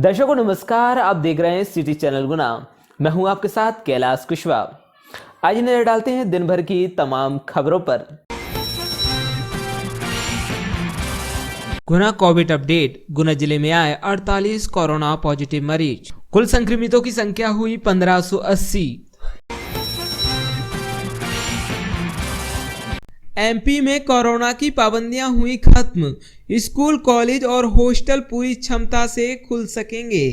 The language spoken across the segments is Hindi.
दर्शकों नमस्कार, आप देख रहे हैं सिटी चैनल गुना। मैं हूं आपके साथ कैलाश कुशवाहा। आज नजर डालते हैं दिन भर की तमाम खबरों पर। गुना कोविड अपडेट। गुना जिले में आए 48 कोरोना पॉजिटिव मरीज। कुल संक्रमितों की संख्या हुई 1580। एमपी में कोरोना की पाबंदियां हुई खत्म। स्कूल, कॉलेज और हॉस्टल पूरी क्षमता से खुल सकेंगे।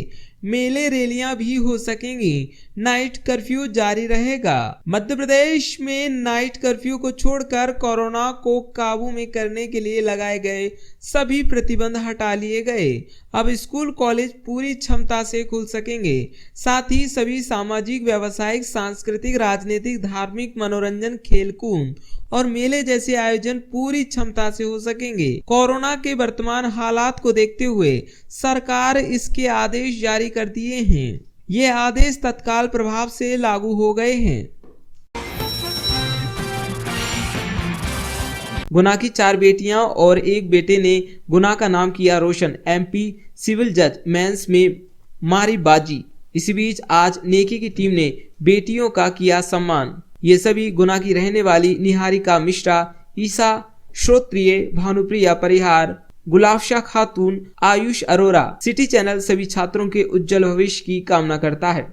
मेले, रैलियां भी हो सकेंगी। नाइट कर्फ्यू जारी रहेगा। मध्य प्रदेश में नाइट कर्फ्यू को छोड़कर कोरोना को काबू में करने के लिए लगाए गए सभी प्रतिबंध हटा लिए गए। अब स्कूल, कॉलेज पूरी क्षमता से खुल सकेंगे। साथ ही सभी सामाजिक, व्यावसायिक, सांस्कृतिक, राजनीतिक, धार्मिक, मनोरंजन, खेलकूद और मेले जैसे आयोजन पूरी क्षमता से हो सकेंगे। कोरोना के वर्तमान हालात को देखते हुए सरकार इसके आदेश जारी कर दिए हैं। ये आदेश तत्काल प्रभाव से लागू हो गए हैं। गुना की 4 बेटियां और 1 बेटे ने गुना का नाम किया रोशन। एमपी सिविल जज मेंस में मारी बाजी। इसी बीच आज नेकी की टीम ने बेटियों का किया सम्मान। ये सभी गुना की रहने वाली निहारिका मिश्रा, ईसा श्रोत्रिय, भानुप्रिया परिहार, गुलाबशाह खातून, आयुष अरोरा। सिटी चैनल सभी छात्रों के उज्जवल भविष्य की कामना करता है।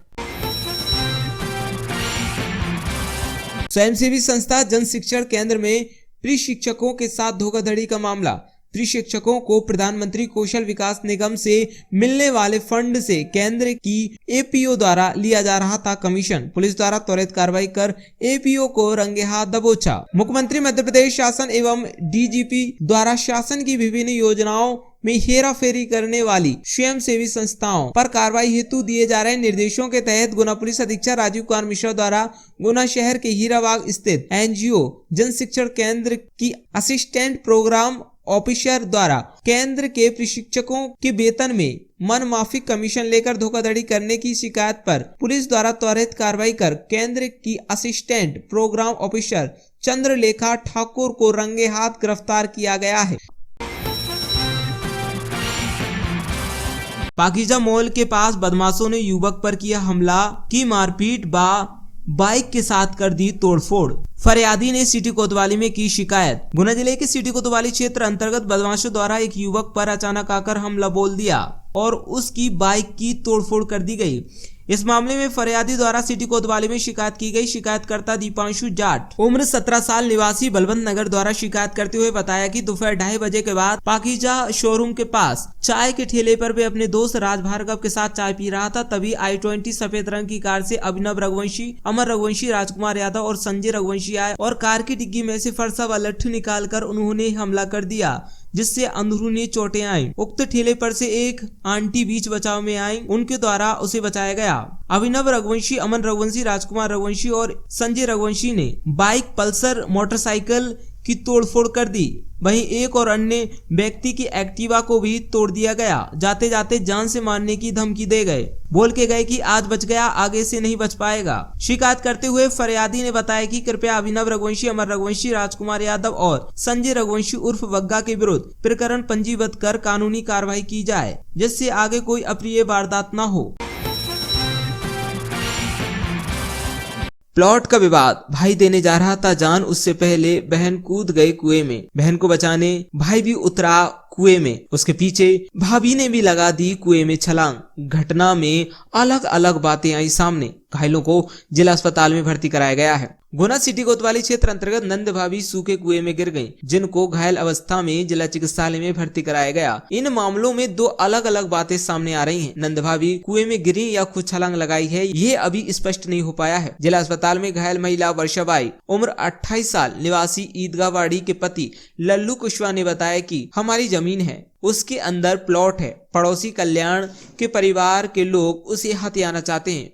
स्वयंसेवी संस्था जन शिक्षण केंद्र में प्री शिक्षकों के साथ धोखाधड़ी का मामला। प्री शिक्षकों को प्रधानमंत्री कौशल विकास निगम से मिलने वाले फंड से केंद्र की एपीओ द्वारा लिया जा रहा था कमीशन। पुलिस द्वारा त्वरित कार्रवाई कर एपीओ को रंगे हाथ दबोचा। मुख्यमंत्री मध्य प्रदेश शासन एवं डीजीपी द्वारा शासन की विभिन्न योजनाओं में हेरा फेरी करने वाली स्वयंसेवी संस्थाओं पर कार्रवाई हेतु दिए जा रहे निर्देशों के तहत गुना पुलिस अधीक्षक राजीव कुमार मिश्रा द्वारा गुना शहर के हीराबाग स्थित एनजीओ जन शिक्षण केंद्र की असिस्टेंट प्रोग्राम ऑफिसर द्वारा केंद्र के प्रशिक्षकों के वेतन में मनमाफी कमीशन लेकर धोखाधड़ी करने की शिकायत पर पुलिस द्वारा त्वरित कार्रवाई कर केंद्र की assistant programme officer Chandralekha Thakur को रंगे हाथ गिरफ्तार किया गया है। पाकीजा मॉल के पास बदमाशों ने युवक पर किया हमला, की मारपीट, बाइक के साथ कर दी तोड़फोड़। फरियादी ने सिटी कोतवाली में की शिकायत। गुना जिले के सिटी कोतवाली क्षेत्र अंतर्गत बदमाशों द्वारा एक युवक पर अचानक आकर हमला बोल दिया और उसकी बाइक की तोड़फोड़ कर दी गई। इस मामले में फरियादी द्वारा सिटी कोतवाली में शिकायत की गई। शिकायतकर्ता दीपांशु जाट, उम्र 17 साल, निवासी बलवंत नगर द्वारा शिकायत करते हुए बताया कि दोपहर 2:30 बजे के बाद पाकीजा शोरूम के पास चाय के ठेले पर वे अपने दोस्त राज भार्गव के साथ चाय पी रहा था। तभी i20 सफेद रंग की कार से अभिनव रघुवंशी, अमर रघुवंशी, राजकुमार यादव और संजय रघुवंशी आए और कार की डिग्गी में से फरसा व लट्ठू निकालकर उन्होंने हमला कर दिया, जिससे अंदरूनी चोटें आई। उक्त ठेले पर से एक आंटी बीच बचाव में आई, उनके द्वारा उसे बचाया गया। अभिनव रघुवंशी, अमन रघुवंशी, राजकुमार रघुवंशी और संजय रघुवंशी ने बाइक, पल्सर मोटरसाइकिल की तोड़फोड़ कर दी। वहीं एक और अन्य व्यक्ति की एक्टिवा को भी तोड़ दिया गया। जाते जाते जान से मारने की धमकी दे गए, बोल के गए कि आज बच गया, आगे से नहीं बच पाएगा। शिकायत करते हुए फरियादी ने बताया कि कृपया अभिनव रघुवंशी, अमर रघुवंशी, राजकुमार यादव और संजय रघुवंशी उर्फ वग्गा के विरुद्ध प्रकरण पंजीबद्ध कर कानूनी कार्रवाई की जाए, जिससे आगे कोई अप्रिय वारदात न हो। प्लॉट का विवाद। भाई देने जा रहा था जान, उससे पहले बहन कूद गई कुएं में। बहन को बचाने भाई भी उतरा कुएं में। उसके पीछे भाभी ने भी लगा दी कुएं में छलांग। घटना में अलग अलग बातें आई सामने। घायलों को जिला अस्पताल में भर्ती कराया गया है। गुना सिटी कोतवाली क्षेत्र अंतर्गत नंद भाभी सूखे कुएं में गिर गईं, जिनको घायल अवस्था में जिला चिकित्सालय में भर्ती कराया गया। इन मामलों में 2 अलग अलग बातें सामने आ रही हैं। नंद भाभी कुएं में गिरी या खुद छलांग लगाई है, ये अभी स्पष्ट नहीं हो पाया है। जिला अस्पताल में घायल महिला वर्षाबाई, उम्र 28 साल, निवासी ईदगाहवाड़ी के पति लल्लू कुशवाहा ने बताया कि हमारी जमीन है, उसके अंदर प्लॉट है। पड़ोसी कल्याण के परिवार के लोग उसे हथियाना चाहते हैं।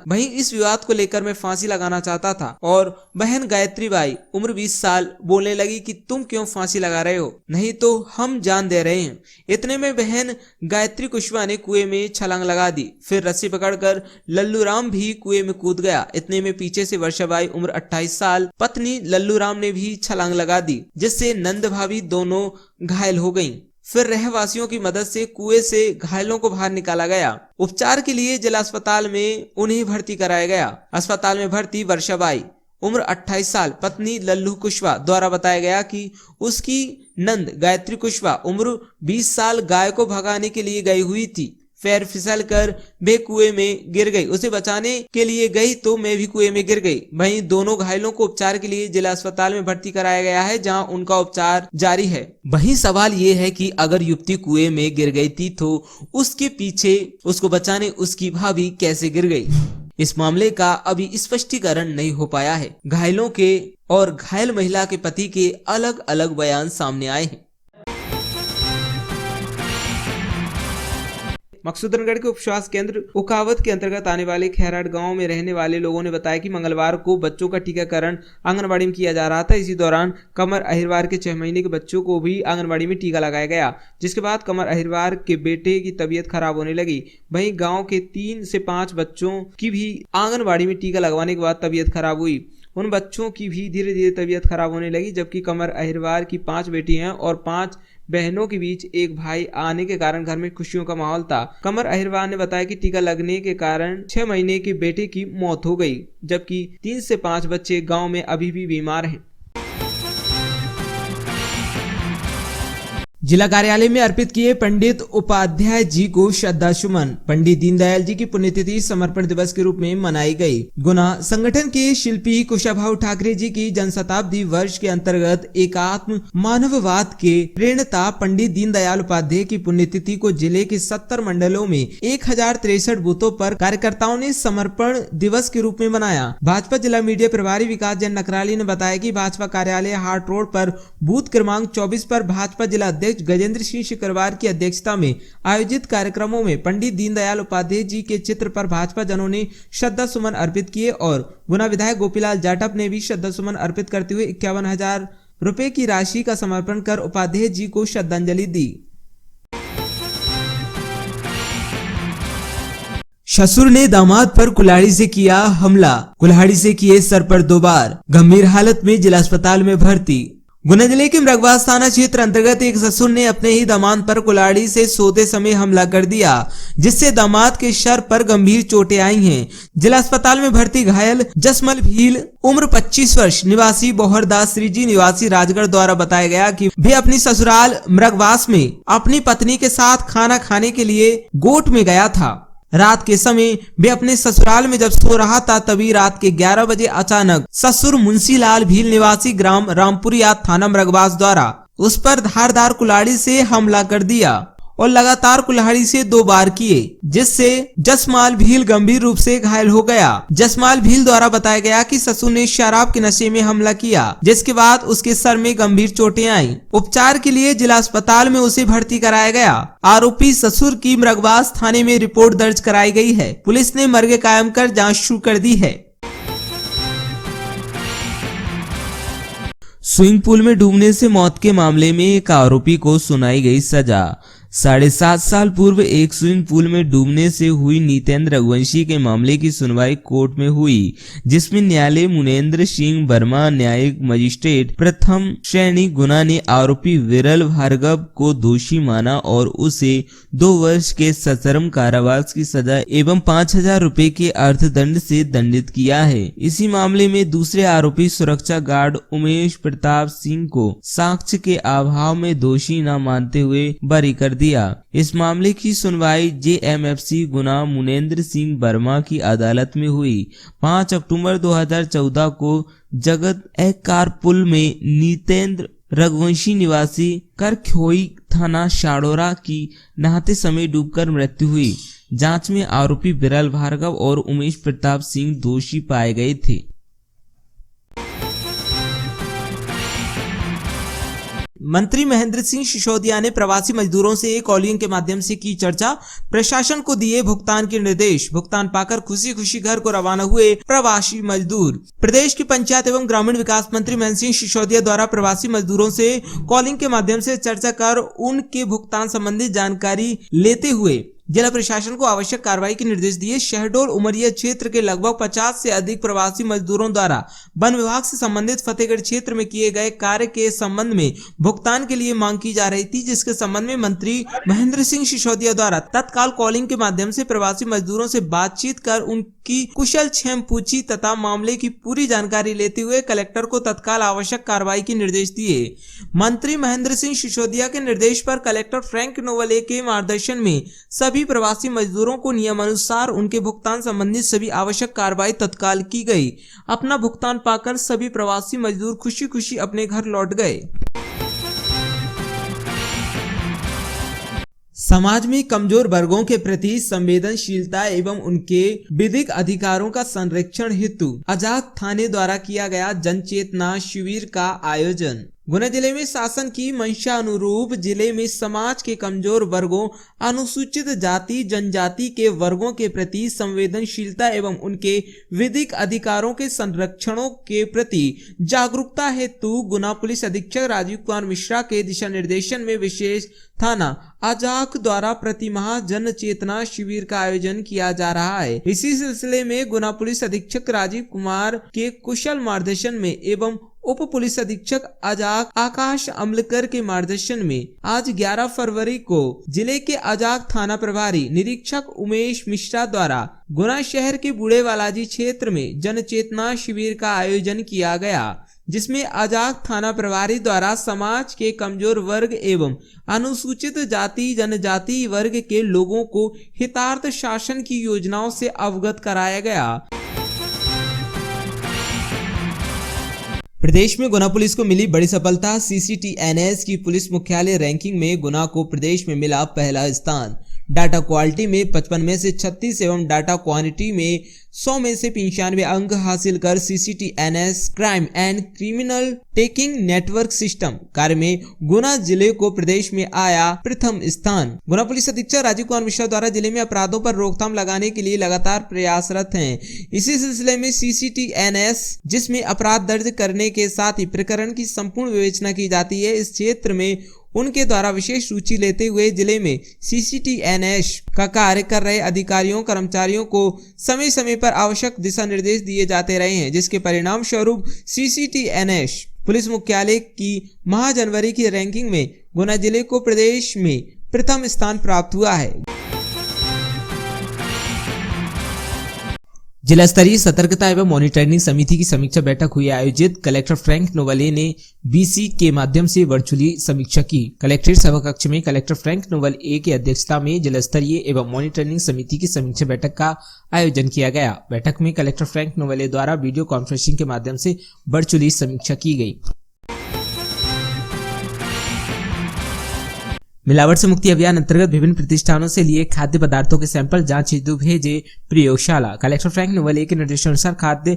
वहीं इस विवाद को लेकर मैं फांसी लगाना चाहता था और बहन गायत्री बाई, उम्र 20 साल, बोलने लगी कि तुम क्यों फांसी लगा रहे हो, नहीं तो हम जान दे रहे हैं। इतने में बहन गायत्री कुशवाहा ने कुएं में छलांग लगा दी। फिर रस्सी पकड़कर लल्लू राम भी कुएं में कूद गया। इतने में पीछे से वर्षाबाई, उम्र 28 साल, पत्नी लल्लू राम ने भी छलांग लगा दी, जिससे नंद भाभी दोनों घायल हो गयी। फिर रहवासियों की मदद से कुएं से घायलों को बाहर निकाला गया। उपचार के लिए जिला अस्पताल में उन्हें भर्ती कराया गया। अस्पताल में भर्ती वर्षाबाई उम्र 28 साल पत्नी लल्लू कुशवाहा द्वारा बताया गया कि उसकी नंद गायत्री कुशवाहा उम्र 20 साल गाय को भगाने के लिए गई हुई थी। पैर फिसल कर वे कुएं में गिर गई। उसे बचाने के लिए गई तो मैं भी कुएं में गिर गई। वहीं दोनों घायलों को उपचार के लिए जिला अस्पताल में भर्ती कराया गया है, जहां उनका उपचार जारी है। वहीं सवाल ये है कि अगर युवती कुएं में गिर गई थी तो उसके पीछे उसको बचाने उसकी भाभी कैसे गिर गई? इस मामले का अभी स्पष्टीकरण नहीं हो पाया है। घायलों के और घायल महिला के पति के अलग अलग बयान सामने आए हैं। मकसूदनगढ़ के उपस्वास्थ्य केंद्र उकावत के अंतर्गत आने वाले खैराट गांव में रहने वाले लोगों ने बताया कि मंगलवार को बच्चों का टीकाकरण आंगनबाड़ी में किया जा रहा था। इसी दौरान कमर अहिरवार के 6 महीने के बच्चों को भी आंगनबाड़ी में टीका लगाया गया, जिसके बाद कमर अहिरवार के बेटे की तबीयत खराब होने लगी। वहीं गाँव के 3 से 5 बच्चों की भी आंगनबाड़ी में टीका लगवाने के बाद तबीयत खराब हुई। उन बच्चों की भी धीरे धीरे तबीयत खराब होने लगी, जबकि कमर अहिरवार की 5 बेटी हैं और 5 बहनों के बीच एक भाई आने के कारण घर में खुशियों का माहौल था। कमर अहिरवार ने बताया कि टीका लगने के कारण 6 महीने के बेटे की मौत हो गई, जबकि 3 से 5 बच्चे गांव में अभी भी बीमार हैं। जिला कार्यालय में अर्पित किए पंडित उपाध्याय जी को श्रद्धा सुमन। पंडित दीनदयाल जी की पुण्यतिथि समर्पण दिवस के रूप में मनाई गई। गुना संगठन के शिल्पी कुशाभाऊ ठाकरे जी की जन्मशताब्दी वर्ष के अंतर्गत एकात्म मानववाद के प्रेरणता पंडित दीनदयाल उपाध्याय की पुण्यतिथि को जिले के 70 मंडलों में 1063 बूथों पर कार्यकर्ताओं ने समर्पण दिवस के रूप में मनाया। भाजपा जिला मीडिया प्रभारी विकास जैन नकराली ने बताया कि भाजपा कार्यालय हाट रोड पर बूथ क्रमांक 24 पर भाजपा जिला अध्यक्ष गजेंद्र सिंह शुक्रवार की अध्यक्षता में आयोजित कार्यक्रमों में पंडित दीनदयाल उपाध्याय जी के चित्र पर भाजपा जनों ने श्रद्धा सुमन अर्पित किए और गुना विधायक गोपीलाल जाटव ने भी श्रद्धा सुमन अर्पित करते हुए 51,000 रुपए की राशि का समर्पण कर उपाध्याय जी को श्रद्धांजलि दी। ससुर ने दामाद पर कुल्हाड़ी से किया हमला, कुल्हाड़ी से किए सर पर 2 बार, गंभीर हालत में जिला अस्पताल में भर्ती। गुना जिले के मृगवास थाना क्षेत्र अंतर्गत एक ससुर ने अपने ही दामाद पर कुल्हाड़ी से सोते समय हमला कर दिया, जिससे दामाद के सर पर गंभीर चोटें आई हैं। जिला अस्पताल में भर्ती घायल जसमल भील उम्र 25 वर्ष निवासी बोहरदास श्रीजी निवासी राजगढ़ द्वारा बताया गया कि वे अपनी ससुराल मृगवास में अपनी पत्नी के साथ खाना खाने के लिए गोठ में गया था। रात के समय वे अपने ससुराल में जब सो रहा था, तभी रात के 11 बजे अचानक ससुर मुंशीलाल भील निवासी ग्राम रामपुरिया थाना मृगवास द्वारा उस पर धारदार कुल्हाड़ी से हमला कर दिया और लगातार कुल्हाड़ी से 2 बार किए, जिससे जसमाल भील गंभीर रूप से घायल हो गया। जसमाल भील द्वारा बताया गया कि ससुर ने शराब के नशे में हमला किया, जिसके बाद उसके सर में गंभीर चोटें आईं। उपचार के लिए जिला अस्पताल में उसे भर्ती कराया गया। आरोपी ससुर की मृगवास थाने में रिपोर्ट दर्ज कराई गई है। पुलिस ने मर्गे कायम कर जाँच शुरू कर दी है। स्विमिंग पूल में डूबने से मौत के मामले में एक आरोपी को सुनाई गई सजा। 7.5 साल पूर्व एक स्विमिंग पूल में डूबने से हुई नितेंद्र रघुवंशी के मामले की सुनवाई कोर्ट में हुई, जिसमें न्यायालय मुनेंद्र सिंह वर्मा न्यायिक मजिस्ट्रेट प्रथम श्रेणी गुना ने आरोपी विरल भार्गव को दोषी माना और उसे 2 वर्ष के सश्रम कारावास की सजा एवं 5,000 रुपए के अर्थदंड से दंडित किया है। इसी मामले में दूसरे आरोपी सुरक्षा गार्ड उमेश प्रताप सिंह को साक्ष्य के अभाव में दोषी न मानते हुए बरी कर दिया। इस मामले की सुनवाई जेएमएफसी गुना मुनेंद्र सिंह वर्मा की अदालत में हुई। 5 अक्टूबर 2014 को जगत कार पुल में नितेंद्र रघुवंशी निवासी करख्योई थाना शाडोरा की नहाते समय डूबकर मृत्यु हुई। जांच में आरोपी विरल भार्गव और उमेश प्रताप सिंह दोषी पाए गए थे। मंत्री महेंद्र सिंह सिसोदिया ने प्रवासी मजदूरों से कॉलिंग के माध्यम से की चर्चा, प्रशासन को दिए भुगतान के निर्देश। भुगतान पाकर खुशी खुशी घर को रवाना हुए प्रवासी मजदूर। प्रदेश के पंचायत एवं ग्रामीण विकास मंत्री महेंद्र सिंह सिसोदिया द्वारा प्रवासी मजदूरों से कॉलिंग के माध्यम से चर्चा कर उनके भुगतान संबंधी जानकारी लेते हुए जिला प्रशासन को आवश्यक कार्रवाई के निर्देश दिए। शहडोल उमरिया क्षेत्र के लगभग 50 से अधिक प्रवासी मजदूरों द्वारा वन विभाग से संबंधित फतेहगढ़ क्षेत्र में किए गए कार्य के संबंध में भुगतान के लिए मांग की जा रही थी, जिसके संबंध में मंत्री महेंद्र सिंह सिसोदिया द्वारा तत्काल कॉलिंग के माध्यम से प्रवासी मजदूरों से बातचीत कर उनकी कुशल क्षेम पूछी तथा मामले की पूरी जानकारी लेते हुए कलेक्टर को तत्काल आवश्यक कार्रवाई के निर्देश दिए। मंत्री महेंद्र सिंह सिसोदिया के निर्देश पर कलेक्टर फ्रैंक नोवले के मार्गदर्शन में सभी प्रवासी मजदूरों को नियमानुसार उनके भुगतान संबंधित सभी आवश्यक कार्रवाई तत्काल की गई। अपना भुगतान पाकर सभी प्रवासी मजदूर खुशी खुशी अपने घर लौट गए। समाज में कमजोर वर्गों के प्रति संवेदनशीलता एवं उनके विधिक अधिकारों का संरक्षण हेतु आजाद थाने द्वारा किया गया जन चेतना शिविर का आयोजन। गुना जिले में शासन की मंशा अनुरूप जिले में समाज के कमजोर वर्गों, अनुसूचित जाति जनजाति के वर्गों के प्रति संवेदनशीलता एवं उनके विधिक अधिकारों के संरक्षणों के प्रति जागरूकता हेतु गुना पुलिस अधीक्षक राजीव कुमार मिश्रा के दिशा निर्देशन में विशेष थाना आजाक द्वारा प्रतिमाह जन चेतना शिविर का आयोजन किया जा रहा है। इसी सिलसिले में गुना पुलिस अधीक्षक राजीव कुमार के कुशल मार्गदर्शन में एवं उप पुलिस अधीक्षक अजाक आकाश अमलकर के मार्गदर्शन में आज 11 फरवरी को जिले के अजाक थाना प्रभारी निरीक्षक उमेश मिश्रा द्वारा गुना शहर के बूढ़े वालाजी क्षेत्र में जन चेतना शिविर का आयोजन किया गया, जिसमें अजाक थाना प्रभारी द्वारा समाज के कमजोर वर्ग एवं अनुसूचित जाति जनजाति वर्ग के लोगों को हितार्थ शासन की योजनाओं से अवगत कराया गया। प्रदेश में गुना पुलिस को मिली बड़ी सफलता। CCTNS की पुलिस मुख्यालय रैंकिंग में गुना को प्रदेश में मिला पहला स्थान। डाटा क्वालिटी में 55 में से 36 एवं डाटा क्वांटिटी में 100 में से 95 अंक हासिल कर CCTNS crime and criminal taking network system कार्य में गुना जिले को प्रदेश में आया प्रथम स्थान। गुना पुलिस अधीक्षक राजीव कुमार मिश्रा द्वारा जिले में अपराधों पर रोकथाम लगाने के लिए लगातार प्रयासरत हैं। इसी सिलसिले में CCTNS, जिसमें अपराध दर्ज करने के साथ ही प्रकरण की संपूर्ण विवेचना की जाती है, इस क्षेत्र में उनके द्वारा विशेष रुचि लेते हुए जिले में CCTNS का कार्य कर रहे अधिकारियों कर्मचारियों को समय समय पर आवश्यक दिशा निर्देश दिए जाते रहे हैं, जिसके परिणाम स्वरूप CCTNS पुलिस मुख्यालय की माह जनवरी की रैंकिंग में गुना जिले को प्रदेश में प्रथम स्थान प्राप्त हुआ है। जिला स्तरीय सतर्कता एवं मॉनिटरिंग समिति की समीक्षा बैठक हुई आयोजित। कलेक्टर फ्रैंक नोवले ने BC के माध्यम से वर्चुअली समीक्षा की। कलेक्ट्रेट सभा कक्ष में कलेक्टर फ्रैंक नोवले की अध्यक्षता में जिला स्तरीय एवं मॉनिटरिंग समिति की समीक्षा बैठक का आयोजन किया गया। बैठक में कलेक्टर फ्रैंक नोवले द्वारा वीडियो कॉन्फ्रेंसिंग के माध्यम से वर्चुअली समीक्षा की गई। मिलावट से मुक्ति अभियान अंतर्गत विभिन्न प्रतिष्ठानों से लिए खाद्य पदार्थों के सैंपल जांच हेतु भेजे प्रयोगशाला। कलेक्टर फ्रैंक नोवले के निर्देशानुसार खाद्य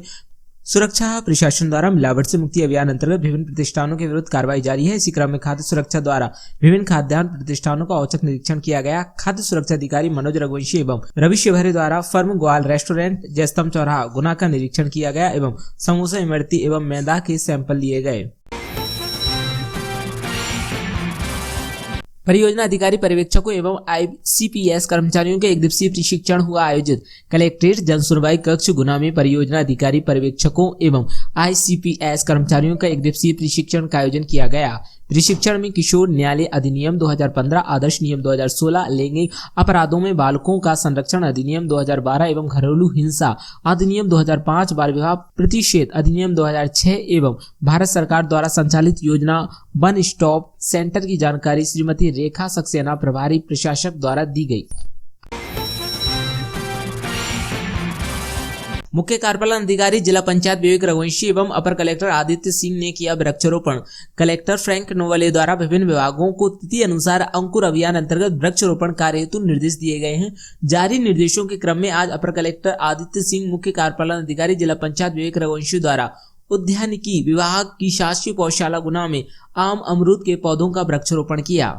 सुरक्षा प्रशासन द्वारा मिलावट से मुक्ति अभियान अंतर्गत विभिन्न प्रतिष्ठानों के विरुद्ध कार्रवाई जारी है। इसी क्रम में खाद्य सुरक्षा द्वारा विभिन्न खाद्यान्न प्रतिष्ठानों का औचक निरीक्षण किया गया। खाद्य सुरक्षा अधिकारी मनोज रघुवंशी एवं रवि शिवहरे द्वारा फर्म ग्वाल रेस्टोरेंट जयस्तंभ चौराहा गुना का निरीक्षण किया गया एवं समोसा इमरती एवं मैदा के सैंपल लिए गए। परियोजना अधिकारी पर्यवेक्षकों एवं ICPS कर्मचारियों के एक दिवसीय प्रशिक्षण हुआ आयोजित। कलेक्ट्रेट जन सुनवाई कक्ष गुना में परियोजना अधिकारी पर्यवेक्षकों एवं ICPS कर्मचारियों का एक दिवसीय प्रशिक्षण का आयोजन किया गया। प्रशिक्षण में किशोर न्यायालय अधिनियम 2015, आदर्श नियम 2016, लैंगिक अपराधों में बालकों का संरक्षण अधिनियम 2012 एवं घरेलू हिंसा अधिनियम 2005, बाल विवाह प्रतिषेध अधिनियम 2006 एवं भारत सरकार द्वारा संचालित योजना वन स्टॉप सेंटर की जानकारी श्रीमती रेखा सक्सेना प्रभारी प्रशासक द्वारा दी गई। मुख्य कार्यपालन अधिकारी जिला पंचायत विवेक रघुवंशी एवं अपर कलेक्टर आदित्य सिंह ने किया वृक्षारोपण। कलेक्टर फ्रैंक नोवले द्वारा विभिन्न विभागों को तिथि अनुसार अंकुर अभियान अंतर्गत वृक्षारोपण कार्य हेतु निर्देश दिए गए हैं। जारी निर्देशों के क्रम में आज अपर कलेक्टर आदित्य सिंह, मुख्य कार्यपालन अधिकारी जिला पंचायत विवेक रघुवंशी द्वारा उद्यानिकी विभाग की शासकीय पौधशाला गुना में आम अमरूद के पौधों का वृक्षारोपण किया।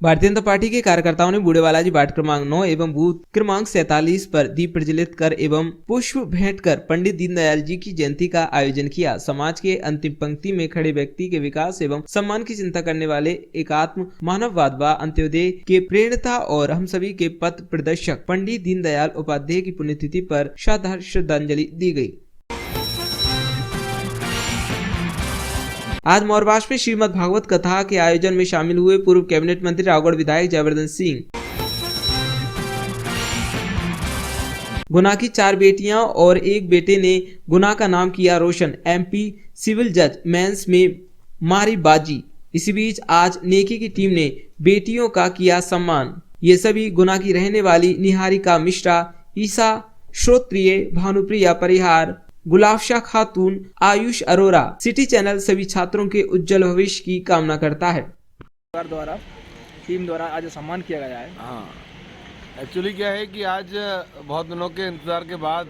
भारतीय जनता पार्टी के कार्यकर्ताओं ने बूढ़े बालाजी वार्ड क्रमांक 9 एवं बूथ क्रमांक 47 पर दीप प्रज्वलित कर एवं पुष्प भेंट कर पंडित दीनदयाल जी की जयंती का आयोजन किया। समाज के अंतिम पंक्ति में खड़े व्यक्ति के विकास एवं सम्मान की चिंता करने वाले एकात्म मानववाद व अंत्योदय के प्रेरणा और हम सभी के पथ प्रदर्शक पंडित दीनदयाल उपाध्याय की पुण्यतिथि पर श्रद्धांजलि दी गई। आज मोरबाज में श्रीमद् भागवत कथा के आयोजन में शामिल हुए पूर्व कैबिनेट मंत्री रावगढ़ विधायक जयवर्धन सिंह। गुना की 4 बेटियां और 1 बेटे ने गुना का नाम किया रोशन। MP सिविल जज मेंस में मारी बाजी। इसी बीच आज नेकी की टीम ने बेटियों का किया सम्मान। ये सभी गुना की रहने वाली निहारिका मिश्रा, ईसा श्रोत्रिय, भानुप्रिया परिहार, गुलाबशाह खातून, आयुष अरोरा। सिटी चैनल सभी छात्रों के उज्जवल भविष्य की कामना करता है। द्वारा टीम द्वारा आज सम्मान किया गया है। हाँ, एक्चुअली क्या है कि आज बहुत दिनों के इंतज़ार के बाद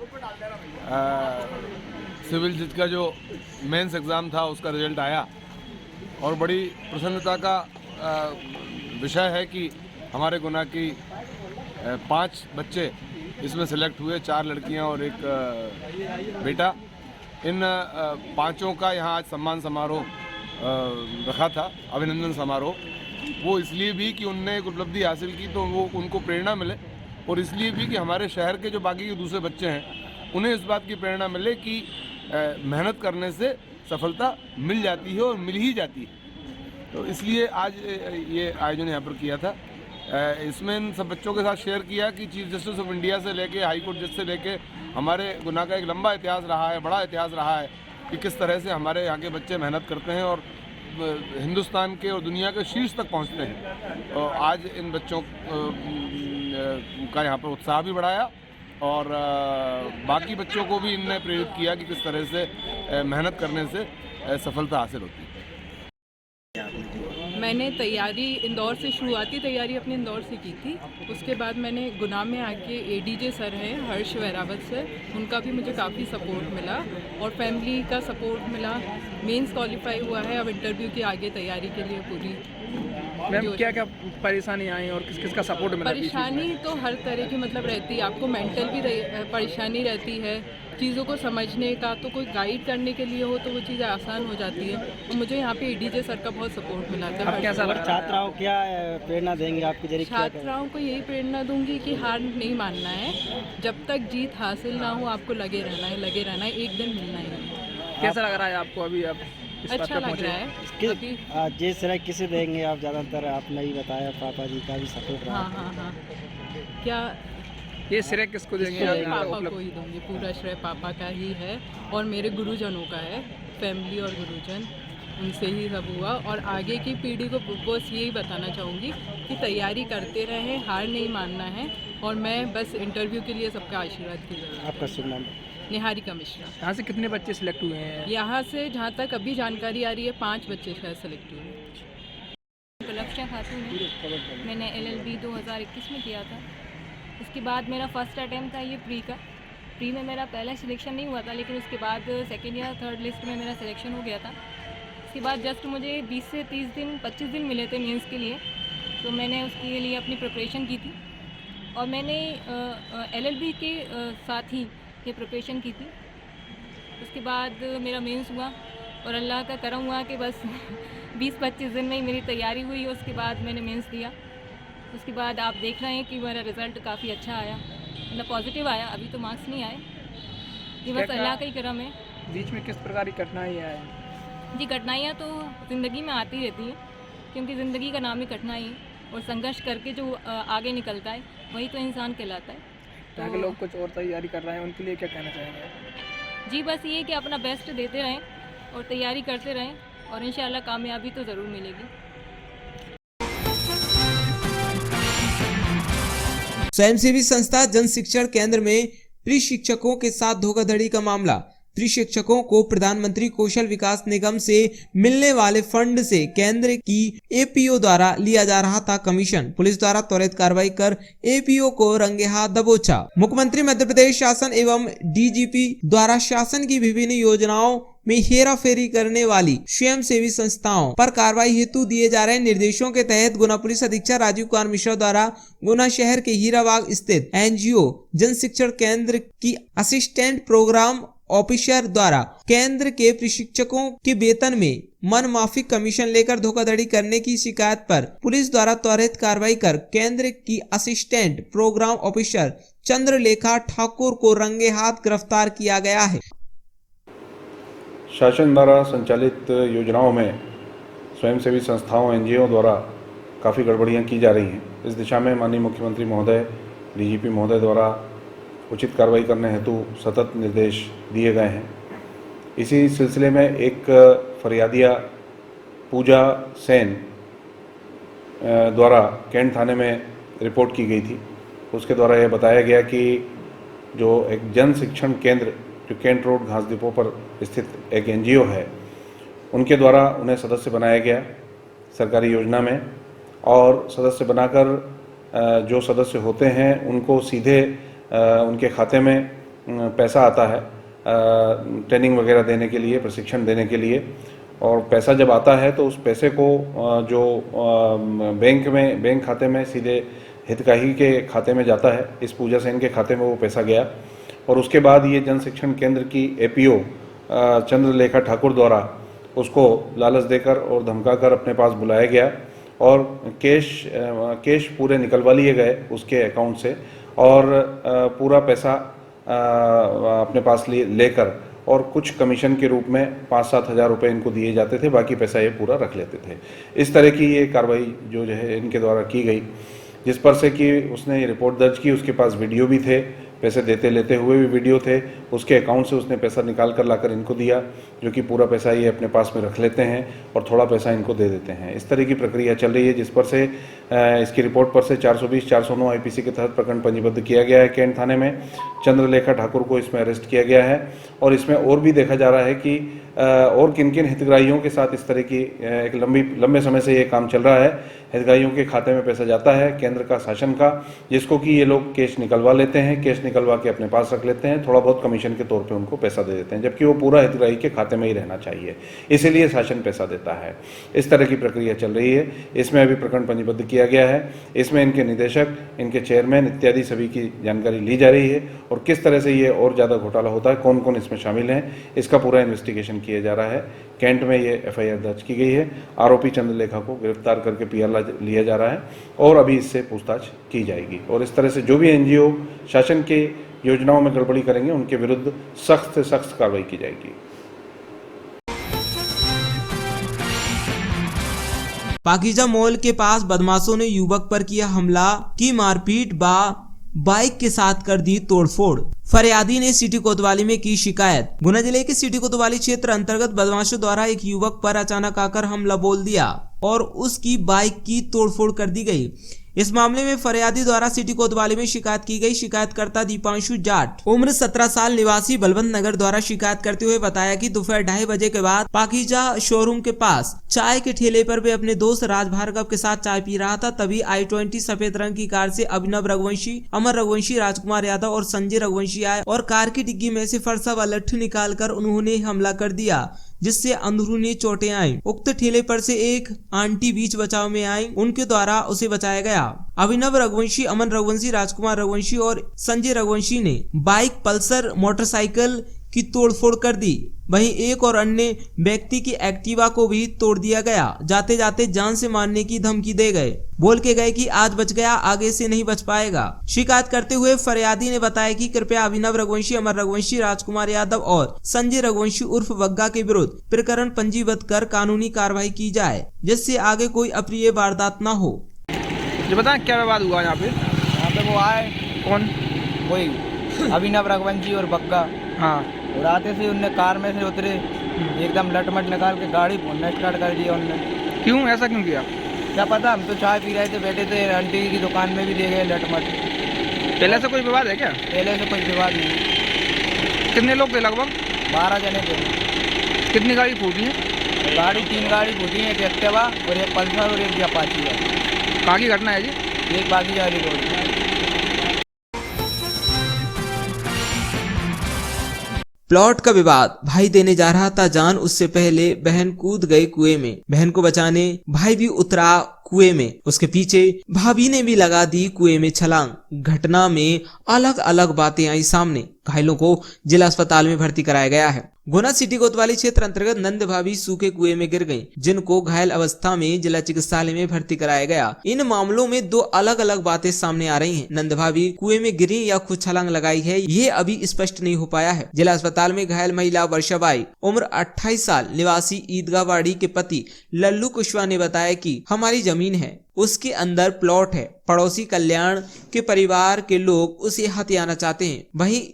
सिविल जज का जो मेंस एग्ज़ाम था उसका रिजल्ट आया और बड़ी प्रसन्नता का विषय है कि हमारे गुना की 5 बच्चे इसमें सेलेक्ट हुए, 4 लड़कियां और 1 बेटा। इन 5 का यहाँ आज सम्मान समारोह रखा था, अभिनंदन समारोह। वो इसलिए भी कि उनने एक उपलब्धि हासिल की तो वो उनको प्रेरणा मिले, और इसलिए भी कि हमारे शहर के जो बाकी के दूसरे बच्चे हैं उन्हें इस बात की प्रेरणा मिले कि मेहनत करने से सफलता मिल जाती है और मिल ही जाती है। तो इसलिए आज ये आयोजन यहाँ पर किया था। इसमें इन सब बच्चों के साथ शेयर किया कि चीफ जस्टिस ऑफ इंडिया से लेके हाई कोर्ट जज से लेके हमारे गुना का एक लंबा इतिहास रहा है, बड़ा इतिहास रहा है कि किस तरह से हमारे यहाँ के बच्चे मेहनत करते हैं और हिंदुस्तान के और दुनिया के शीर्ष तक पहुँचते हैं। और आज इन बच्चों का यहाँ पर उत्साह भी बढ़ाया और बाकी बच्चों को भी इनने प्रेरित किया कि किस तरह से मेहनत करने से सफलता हासिल होती है। मैंने तैयारी इंदौर से, शुरुआती तैयारी अपने इंदौर से की थी। उसके बाद मैंने गुना में आके ADJ सर हैं हर्ष वैरावत सर, उनका भी मुझे काफ़ी सपोर्ट मिला और फैमिली का सपोर्ट मिला। मेंस क्वालिफाई हुआ है, अब इंटरव्यू की आगे तैयारी के लिए पूरी। मैम क्या क्या परेशानी आई और किस किस का सपोर्ट मिला? परेशानी तो हर तरह की मतलब रहती है, आपको मेंटल भी परेशानी रहती है, चीज़ों को समझने का, तो कोई गाइड करने के लिए हो तो वो चीज़ें आसान हो जाती है। तो मुझे यहाँ पे ADJ सर का बहुत सपोर्ट मिला था। छात्राओं क्या प्रेरणा देंगे आपके जरिए? छात्राओं को यही प्रेरणा दूंगी कि हार नहीं मानना है, जब तक जीत हासिल ना हो आपको लगे रहना है, एक दिन मिलना ही। कैसा लग रहा है आपको अभी? आप अच्छा लग रहा है। जिस तरह किसे देंगे आप? ज़्यादातर आपने ही बताया पापा जी का भी सपोर्ट रहा। हाँ। क्या ये श्रेय किसको देंगे? पापा को ही दूंगी, पूरा श्रेय पापा का ही है और मेरे गुरुजनों का है। फैमिली और गुरुजन, उनसे ही सब हुआ। और आगे की पीढ़ी को बस यही बताना चाहूँगी कि तैयारी करते रहें, हार नहीं मानना है। और मैं बस इंटरव्यू के लिए सबका आशीर्वाद की जरूरत है। आपका शुभ नाम? निहारिका मिश्रा। यहाँ से कितने बच्चे सिलेक्ट हुए हैं? यहाँ से जहाँ तक अभी जानकारी आ रही है 5 बच्चे शायद सेलेक्ट हुए हैं। गुलाबशाह खातून है। मैंने LLB 2021 में किया था। उसके बाद मेरा फर्स्ट अटैम्प्ट था ये प्री में मेरा पहला सिलेक्शन नहीं हुआ था, लेकिन उसके बाद सेकेंड या थर्ड लिस्ट में मेरा सिलेक्शन हो गया था। उसके बाद जस्ट मुझे 20 से 30 दिन 25 दिन मिले थे मेंस के लिए, तो मैंने उसके लिए अपनी प्रिपरेशन की थी और मैंने LLB के साथ ही ये प्रिपरेशन की थी। उसके बाद मेरा मेंस हुआ और अल्लाह का करम हुआ कि बस 20-25 दिन में ही मेरी तैयारी हुई। उसके बाद मैंने मेंस दिया। उसके बाद आप देख रहे हैं कि मेरा रिज़ल्ट काफ़ी अच्छा आया, मतलब पॉजिटिव आया। अभी तो मार्क्स नहीं आए, ये बस अल्लाह का ही करम है। बीच में किस प्रकार की कठिनाइयाँ आए? जी, कठिनाइयाँ तो ज़िंदगी में आती रहती हैं, क्योंकि ज़िंदगी का नाम ही कठिनाई है और संघर्ष करके जो आगे निकलता है वही तो इंसान कहलाता है। तो आगे लोग कुछ और तैयारी कर रहे हैं, उनके लिए क्या कहना चाहेंगे? जी, बस ये कि अपना बेस्ट देते रहें और तैयारी करते रहें और इंशाल्लाह कामयाबी तो ज़रूर मिलेगी। स्वयंसेवी संस्था जन शिक्षण केंद्र में प्री शिक्षकों के साथ धोखाधड़ी का मामला। प्री शिक्षकों को प्रधानमंत्री कौशल विकास निगम से मिलने वाले फंड से केंद्र की APO द्वारा लिया जा रहा था कमीशन। पुलिस द्वारा त्वरित कार्रवाई कर APO को रंगे हाथ दबोचा। मुख्यमंत्री मध्य प्रदेश शासन एवं DGP द्वारा शासन की विभिन्न योजनाओं में हेराफेरी करने वाली स्वयंसेवी संस्थाओं पर कार्रवाई हेतु दिए जा रहे निर्देशों के तहत गुना पुलिस अधीक्षक राजीव कुमार मिश्रा द्वारा गुना शहर के हीराबाग स्थित एनजीओ जन शिक्षण केंद्र की असिस्टेंट प्रोग्राम ऑफिसर द्वारा केंद्र के प्रशिक्षकों के वेतन में मनमाफी कमीशन लेकर धोखाधड़ी करने की शिकायत पर पुलिस द्वारा त्वरित कार्रवाई कर केंद्र की assistant programme officer Chandralekha Thakur को रंगे हाथ गिरफ्तार किया गया है। शासन द्वारा संचालित योजनाओं में स्वयंसेवी संस्थाओं एनजीओ द्वारा काफ़ी गड़बड़ियां की जा रही हैं। इस दिशा में माननीय मुख्यमंत्री महोदय, डीजीपी महोदय द्वारा उचित कार्रवाई करने हेतु सतत निर्देश दिए गए हैं। इसी सिलसिले में एक फरियादिया पूजा सेन द्वारा कैंट थाने में रिपोर्ट की गई थी। उसके द्वारा यह बताया गया कि जो एक जन शिक्षण केंद्र जो कैंट रोड घास डिपो पर स्थित एक एनजीओ है, उनके द्वारा उन्हें सदस्य बनाया गया सरकारी योजना में, और सदस्य बनाकर जो सदस्य होते हैं उनको सीधे उनके खाते में पैसा आता है ट्रेनिंग वगैरह देने के लिए, प्रशिक्षण देने के लिए। और पैसा जब आता है तो उस पैसे को जो बैंक खाते में सीधे हितग्राही के खाते में जाता है। इस पूजा सेन के खाते में वो पैसा गया और उसके बाद ये जन शिक्षण केंद्र की एपीओ चंद्रलेखा ठाकुर द्वारा उसको लालच देकर और धमकाकर अपने पास बुलाया गया और कैश पूरे निकलवा लिए गए उसके अकाउंट से और पूरा पैसा अपने पास लेकर और कुछ कमीशन के रूप में 5-7 हज़ार रुपये इनको दिए जाते थे, बाकी पैसा ये पूरा रख लेते थे। इस तरह की ये कार्रवाई जो है इनके द्वारा की गई, जिस पर से कि उसने ये रिपोर्ट दर्ज की। उसके पास वीडियो भी थे, पैसे देते लेते हुए भी वीडियो थे। उसके अकाउंट से उसने पैसा निकाल कर लाकर इनको दिया, जो कि पूरा पैसा ये अपने पास में रख लेते हैं और थोड़ा पैसा इनको दे देते हैं। इस तरह की प्रक्रिया चल रही है, जिस पर से इसकी रिपोर्ट पर से 420-409 आईपीसी के तहत प्रकरण पंजीबद्ध किया गया है कैंट थाने में। चंद्रलेखा ठाकुर को इसमें अरेस्ट किया गया है और इसमें और भी देखा जा रहा है कि और किन किन हितग्राहियों के साथ इस तरह की एक लंबे समय से ये काम चल रहा है। हितग्राहियों के खाते में पैसा जाता है केंद्र का, शासन का, जिसको कि ये लोग कैश निकलवा लेते हैं, कैश निकलवा के अपने पास रख लेते हैं, थोड़ा बहुत कमीशन के तौर पे उनको पैसा दे देते हैं, जबकि वो पूरा हितग्राही के खाते में ही रहना चाहिए, इसीलिए शासन पैसा देता है। इस तरह की प्रक्रिया चल रही है। इसमें अभी प्रकरण पंजीबद्ध किया गया है। इसमें इनके निदेशक, इनके चेयरमैन इत्यादि सभी की जानकारी ली जा रही है और किस तरह से ये और ज़्यादा घोटाला होता है, कौन कौन इसमें शामिल हैं, इसका पूरा इन्वेस्टिगेशन किया जा रहा है। कैंट में ये एफआईआर दर्ज की गई है। आरोपी चंद्रलेखा को गिरफ्तार करके पीआर लिया जा रहा है और अभी इससे पूछताछ की जाएगी और इस तरह से जो भी एनजीओ शासन के योजनाओं में गड़बड़ी करेंगे उनके विरुद्ध सख्त से सख्त कार्रवाई की जाएगी। पाकीजा मॉल के पास बदमाशों ने युवक पर किया हमला, की मारपीट, बाइक के साथ कर दी तोड़फोड़। फरियादी ने सिटी कोतवाली में की शिकायत। गुना जिले के सिटी कोतवाली क्षेत्र अंतर्गत बदमाशों द्वारा एक युवक पर अचानक आकर हमला बोल दिया और उसकी बाइक की तोड़फोड़ कर दी गई। इस मामले में फरियादी द्वारा सिटी कोतवाली में शिकायत की गई। शिकायतकर्ता दीपांशु जाट उम्र 17 साल निवासी बलवंत नगर द्वारा शिकायत करते हुए बताया कि दोपहर 2:30 बजे के बाद पाकीजा शोरूम के पास चाय के ठेले पर वे अपने दोस्त राज भार्गव के साथ चाय पी रहा था। तभी i20 सफेद रंग की कार से अभिनव रघुवंशी, अमर रघुवंशी, राजकुमार यादव और संजय रघुवंशी आए और कार की डिग्गी में से फरसा व लट्ठू निकालकर उन्होंने हमला कर दिया, जिससे अंदरूनी चोटें आई। उक्त ठेले पर से एक आंटी बीच बचाव में आई, उनके द्वारा उसे बचाया गया। अभिनव रघुवंशी, अमन रघुवंशी, राजकुमार रघुवंशी और संजय रघुवंशी ने बाइक, पल्सर मोटरसाइकिल की तोड़फोड़ कर दी। वहीं एक और अन्य व्यक्ति की एक्टिवा को भी तोड़ दिया गया। जाते जाते जान से मारने की धमकी दे गए, बोल के गए कि आज बच गया, आगे से नहीं बच पाएगा। शिकायत करते हुए फरियादी ने बताया कि कृपया अभिनव रघुवंशी, अमर रघुवंशी, राजकुमार यादव और संजय रघुवंशी उर्फ वग्गा के विरुद्ध प्रकरण पंजीबद्ध कर कानूनी कार्रवाई की जाए, जिससे आगे कोई अप्रिय वारदात न हो। जी बताएं क्या विवाद हुआ यहाँ पे? यहाँ पे वो आए, कौन? कोई अभिनव रघुवंशी और बग्गा। हाँ। और आते से उनने कार में से उतरे, एकदम लटमट निकाल के गाड़ी स्टार्ट कर दिया उनने। क्यों, ऐसा क्यों किया? क्या पता, हम तो चाय पी रहे थे, बैठे थे, आंटी की दुकान में भी ले गए लटमट। पहले से कोई विवाद है क्या? पहले से कोई विवाद नहीं। कितने लोग थे लगभग? 12 जने थे। कितनी गाड़ी फूटी है? गाड़ी 3 गाड़ी फूटी है, एक एक्टिवा और एक पल्सर और एक अपाची है। कहाँ की घटना है जी? एक पाकीजा वाली रोड। प्लॉट का विवाद, भाई देने जा रहा था जान, उससे पहले बहन कूद गई कुएं में। बहन को बचाने भाई भी उतरा कुएं में, उसके पीछे भाभी ने भी लगा दी कुएं में छलांग। घटना में अलग अलग बातें आई सामने। घायलों को जिला अस्पताल में भर्ती कराया गया है। गुना सिटी कोतवाली क्षेत्र अंतर्गत नंद भाभी सूखे कुएं में गिर गईं, जिनको घायल अवस्था में जिला चिकित्सालय में भर्ती कराया गया। इन मामलों में दो अलग अलग बातें सामने आ रही हैं। नंद भाभी कुएं में गिरी या खुद छलांग लगाई है, ये अभी स्पष्ट नहीं हो पाया है। जिला अस्पताल में घायल महिला वर्षाबाई उम्र 28 साल निवासी ईदगाहवाड़ी के पति लल्लू कुशवाहा ने बताया कि हमारी जमीन है, उसके अंदर प्लॉट है। पड़ोसी कल्याण के परिवार के लोग उसे हथियाना चाहते हैं।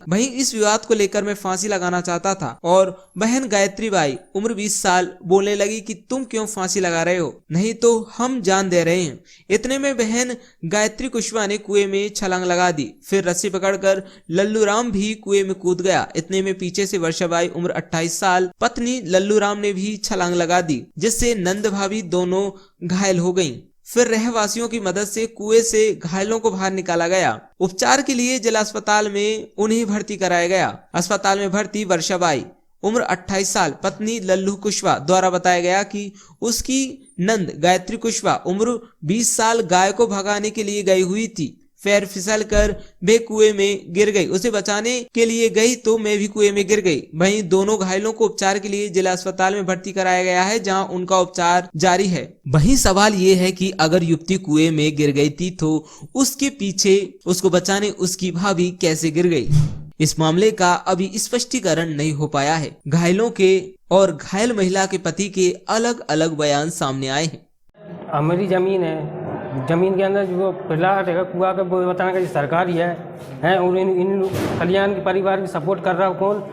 वहीं इस विवाद को लेकर मैं फांसी लगाना चाहता था और बहन गायत्री बाई उम्र 20 साल बोलने लगी कि तुम क्यों फांसी लगा रहे हो, नहीं तो हम जान दे रहे हैं। इतने में बहन गायत्री कुशवाहा ने कुएं में छलांग लगा दी। फिर रस्सी पकड़कर लल्लू राम भी कुएं में कूद गया। इतने में पीछे से वर्षाबाई उम्र 28 साल पत्नी लल्लू राम ने भी छलांग लगा दी, जिससे नंद भाभी दोनों घायल हो गयी। फिर रहवासियों की मदद से कुएं से घायलों को बाहर निकाला गया। उपचार के लिए जिला अस्पताल में उन्हें भर्ती कराया गया। अस्पताल में भर्ती वर्षाबाई उम्र 28 साल पत्नी लल्लू कुशवाहा द्वारा बताया गया कि उसकी नंद गायत्री कुशवाहा उम्र 20 साल गाय को भगाने के लिए गई हुई थी। पैर फिसल कर वे कुएं में गिर गई। उसे बचाने के लिए गई तो मैं भी कुएं में गिर गई। वहीं दोनों घायलों को उपचार के लिए जिला अस्पताल में भर्ती कराया गया है, जहां उनका उपचार जारी है। वहीं सवाल ये है कि अगर युवती कुएं में गिर गई थी तो उसके पीछे उसको बचाने उसकी भाभी कैसे गिर गई? इस मामले का अभी स्पष्टीकरण नहीं हो पाया है। घायलों के और घायल महिला के पति के अलग अलग बयान सामने आए हैं। हमारी जमीन है, जमीन के अंदर जो प्लाट है कुआ का वो बताना का सरकारी है और इन कल्याण के परिवार की सपोर्ट कर रहा है कौन?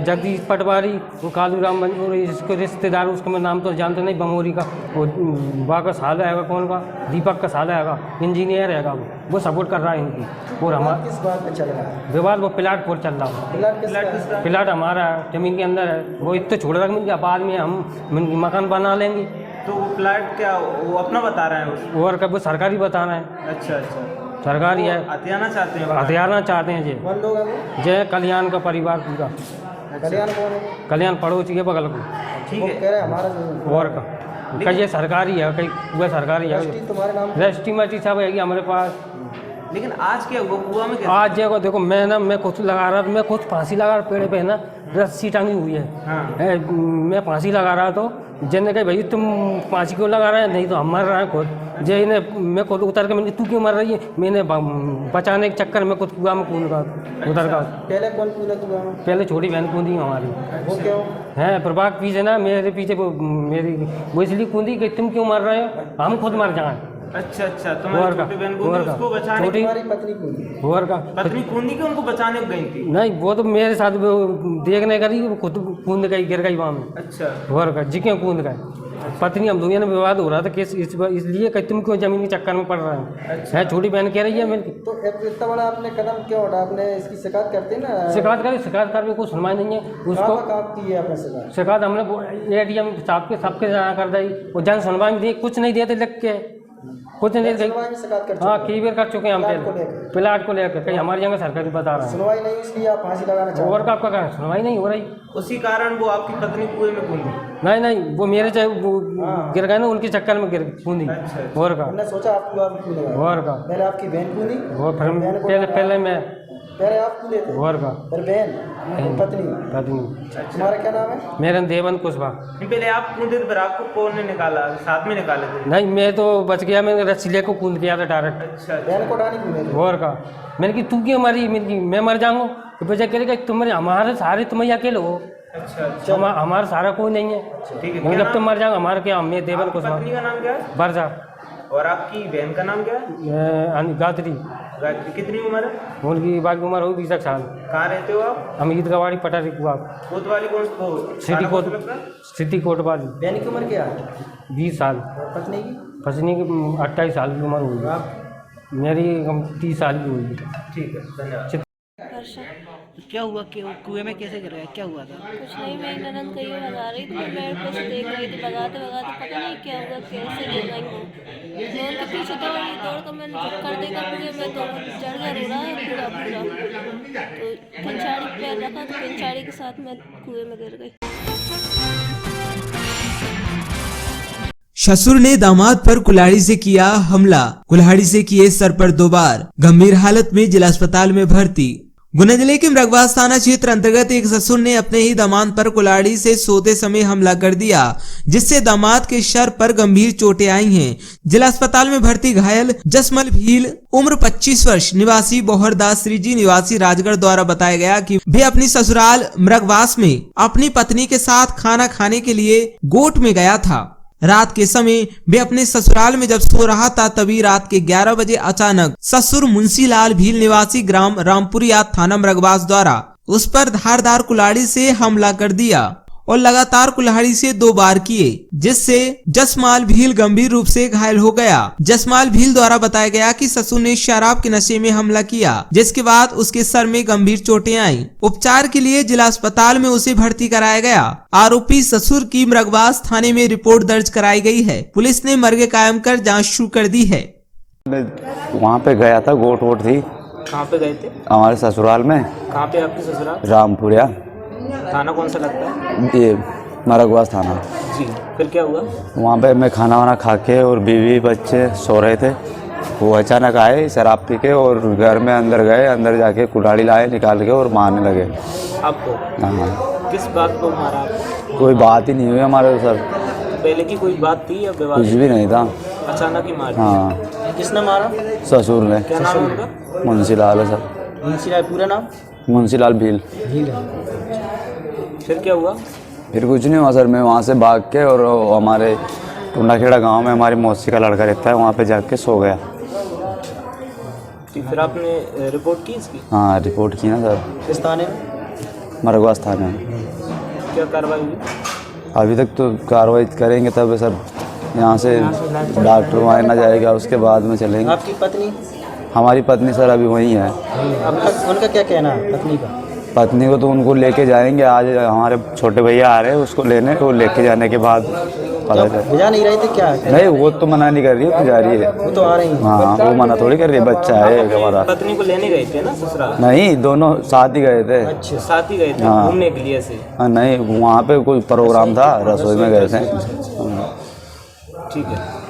जगदीश पटवारी, वो कालू राम और इसके रिश्तेदार, उसका मैं नाम तो जानते नहीं, बमोरी का वो बा का साला है, कौन का दीपक का साला है, इंजीनियर है, वो सपोर्ट कर रहा है इनकी। और हमारा किस बात पे चल रहा है विवाद? वो प्लाट पर चल रहा है। प्लाट हमारा है, जमीन के अंदर है। वो इतने छोड़ रहा है, बाद में हम मकान बना लेंगे। तो वो प्लाट क्या वो अपना बता रहे हैं? और कब वो सरकारी बताना है। अच्छा सरकारी है, हथियाना चाहते हैं? हथियाना चाहते हैं जी। कौन लोग हैं? जय कल्याण का परिवार पूरा। कल्याण कौन है? कल्याण पड़ोसी के बगल को। ठीक वो है, कह रहे हैं हमारा और का कहीं ये सरकारी है, कहीं वह सरकारी है। रजिस्ट्री तुम्हारे नाम? रजिस्ट्री मस्ट्री सब है हमारे पास। लेकिन आज क्या हुआ कुआ में? आज जगह देखो, मैं खुद लगा रहा था, मैं खुद फांसी लगा रहा, पेड़ पे है ना रस्सी टांगी हुई है। हाँ। मैं फांसी लगा रहा तो जन ने कहा भाई तुम फांसी क्यों लगा रहे हैं, नहीं तो हम मर रहे हैं खुद। जय ने मैं खुद उतर के मैंने तू क्यों मर रही है, मैंने बचाने के चक्कर में खुद कुआ में कूद का उतर का। पहले कौन कूदा कुआ में? पहले छोटी बहन कूदी हमारी। वो क्यों है प्रभाग पीछे ना, मेरे पीछे वो इसलिए कूदी कि तुम क्यों मर रहे हो, हम खुद मर जाएं। अच्छा, तुम्हारी छोटी बहन को उसको बचाने? तुम्हारी पत्नी कूदी? और का पत्नी कूदी के उनको बचाने गई थी? नहीं, वो तो मेरे साथ वो देखने करी, वो खुद कूद गई, गिर गई वहाँ में। अच्छा। और का जी क्यों कूद गए? पत्नी हम दोनों में विवाद हो रहा था केस इसलिए कि तुम क्यों जमीन के चक्कर में पड़ रहे हैं। अच्छा। है छोटी बहन कह रही है मेरी। तो इतना बड़ा आपने कदम क्यों उठा? आपने इसकी शिकायत करते ना? शिकायत करके कोई सुनवाई नहीं है उसको। की है आपने शिकायत हमने ADM सबके जाना कर दी, वो जन सुनवाई में कुछ नहीं देते लिख के, कुछ नहीं देते। हाँ, कई बार कर चुके हैं हम प्लाट को लेकर, कहीं हमारी जगह सरकारी बता रहा है सुनवाई नहीं, इसलिए आप फांसी लगाना चाहते हैं। और का आपका कहना सुनवाई नहीं हो रही, उसी कारण वो आपकी पत्नी कुएं में कूदी? नहीं, वो मेरे चाहे वो गिर गए ना, उनके चक्कर में गिर कूदी। अच्छा। और का हमने सोचा आपको आप कूदेगा। और का पहले आपकी बहन कूदी, वो फिर पहले मैं पहले आप कूदे थे, और का फिर बहन, पत्नी। तुम्हारा क्या नाम है? मेरा देवंत कुशवाहा। पहले आप कूदे थे, फिर आपको कौन ने निकाला? साथ में निकाले थे? नहीं, मैं तो बच गया, मैंने रस्सी लेकर कूद गया था डायरेक्ट। अच्छा। बहन को डाली कूदे थे? और का मैंने कि तू क्यों मरी, मैं मर जाऊंगा तो वजह करेगा तुम्हारे हमारे सारे तुम अकेले हो। अच्छा। हमारा सारा कोई नहीं है। ठीक है, जब तुम मर जाओ हमारा क्या? मैं देवन कुशवाहा। पत्नी का नाम क्या है? बरजा। और आपकी बहन का नाम क्या है? गायत्री। कितनी उम्र है उनकी? बाकी उम्र होगी 20 साल। कहाँ रहते हो आप? हम ईदगाहवाड़ी पटारी कुआ कोतवाली कौन? सिटी कोतवाली। बहन की उम्र क्या है? 20 साल। पत्नी की? पत्नी की 28 साल की उम्र हुई। मेरी 30 साल की हुई। ठीक है, धन्यवाद। क्या हुआ, कुएं में कैसे गिर गया, क्या हुआ था? कुछ नहीं, मेरी ननद कहीं भगा रही थी, मैं पेड़ पे से देख रही थी, भगाते भगाते पता नहीं क्या हुआ, कैसे गिर गई वो। मैं उनके पीछे दौड़ कर मैंने झटकर देखा कुएं में तो जड़ गया, रो रहा है पूरा पूरा। तो पिंचाड़ी पैर रखा तो पिंचाड़ी के साथ मैं कुएं में गिर गई। ससुर ने दामाद पर कुल्हाड़ी से किया हमला, कुल्हाड़ी से किए सर पर 2 बार, गंभीर हालत में जिला अस्पताल में भर्ती। गुना जिले के मृगवास थाना क्षेत्र अंतर्गत एक ससुर ने अपने ही दामाद पर कुल्हाड़ी से सोते समय हमला कर दिया, जिससे दामाद के सर पर गंभीर चोटें आई हैं। जिला अस्पताल में भर्ती घायल जसमल भील उम्र 25 वर्ष निवासी बोहरदास श्रीजी निवासी राजगढ़ द्वारा बताया गया कि वे अपनी ससुराल मृगवास में अपनी पत्नी के साथ खाना खाने के लिए गोट में गया था। रात के समय वे अपने ससुराल में जब सो रहा था तभी रात के 11 बजे अचानक ससुर मुंशीलाल भील निवासी ग्राम रामपुरिया थाना मृगवास द्वारा उस पर धारदार कुल्हाड़ी से हमला कर दिया और लगातार कुल्हाड़ी से 2 बार किए, जिससे जसमाल भील गंभीर रूप से घायल हो गया। जसमाल भील द्वारा बताया गया कि ससुर ने शराब के नशे में हमला किया, जिसके बाद उसके सर में गंभीर चोटें आईं। उपचार के लिए जिला अस्पताल में उसे भर्ती कराया गया। आरोपी ससुर की मृगवास थाने में रिपोर्ट दर्ज कराई गई है। पुलिस ने मर्गे कायम कर जाँच शुरू कर दी है। वहाँ पे गया था, गोट वोट थी। कहाँ पे गए थे? हमारे ससुराल में। कहाँ पे आपकी ससुराल? रामपुरिया। थाना कौन सा लगता है? ये मरगवास थाना जी। फिर क्या हुआ? वहाँ पे मैं खाना वाना खा के और बीवी बच्चे सो रहे थे, वो अचानक आए शराब पी के और घर में अंदर गए, अंदर जाके कुल्हाड़ी लाए निकाल के और मारने लगे। आपको? हाँ। किस बात को मारा आपको? कोई बात ही नहीं हुई हमारे सर। पहले की कोई बात थी या विवाद? कुछ भी नहीं था, अचानक ही मारा। हाँ। किसने मारा? ससुर ने। क्या नाम है उनका? मुंशीलाल है सर। मुंशीलाल पूरा नाम? मुंशीलाल भील। फिर क्या हुआ? फिर कुछ नहीं हुआ सर, मैं वहाँ से भाग के और हमारे टुंडाखेड़ा गांव में हमारी मौसी का लड़का रहता है, वहाँ पे जाके सो गया। फिर आपने रिपोर्ट की इसकी? हाँ रिपोर्ट की ना सर। किस थाने में? मरगवास थाने में। क्या कार्रवाई हुई? अभी तक तो कार्रवाई करेंगे तब सर, यहाँ से डॉक्टर वहाँ ना जाएगा, उसके बाद में चलेंगे। आपकी पत्नी? हमारी पत्नी सर अभी वहीं है। उनका क्या कहना है पत्नी का? पत्नी को तो उनको लेके जाएंगे, आज हमारे छोटे भैया आ रहे हैं उसको लेने, तो लेके जाने के बाद पता चले। जा नहीं रही थी क्या? नहीं वो तो मना नहीं कर रही है, तो जा रही है। वो तो आ रही है। हाँ वो मना थोड़ी कर रही है, बच्चा है हमारा। पत्नी को लेने गए थे ना ससुराल? नहीं दोनों साथ ही गए थे। अच्छा साथ ही गए थे घूमने के लिए से? नहीं वहाँ पे कोई प्रोग्राम था, रसोई में गए थे। ठीक है।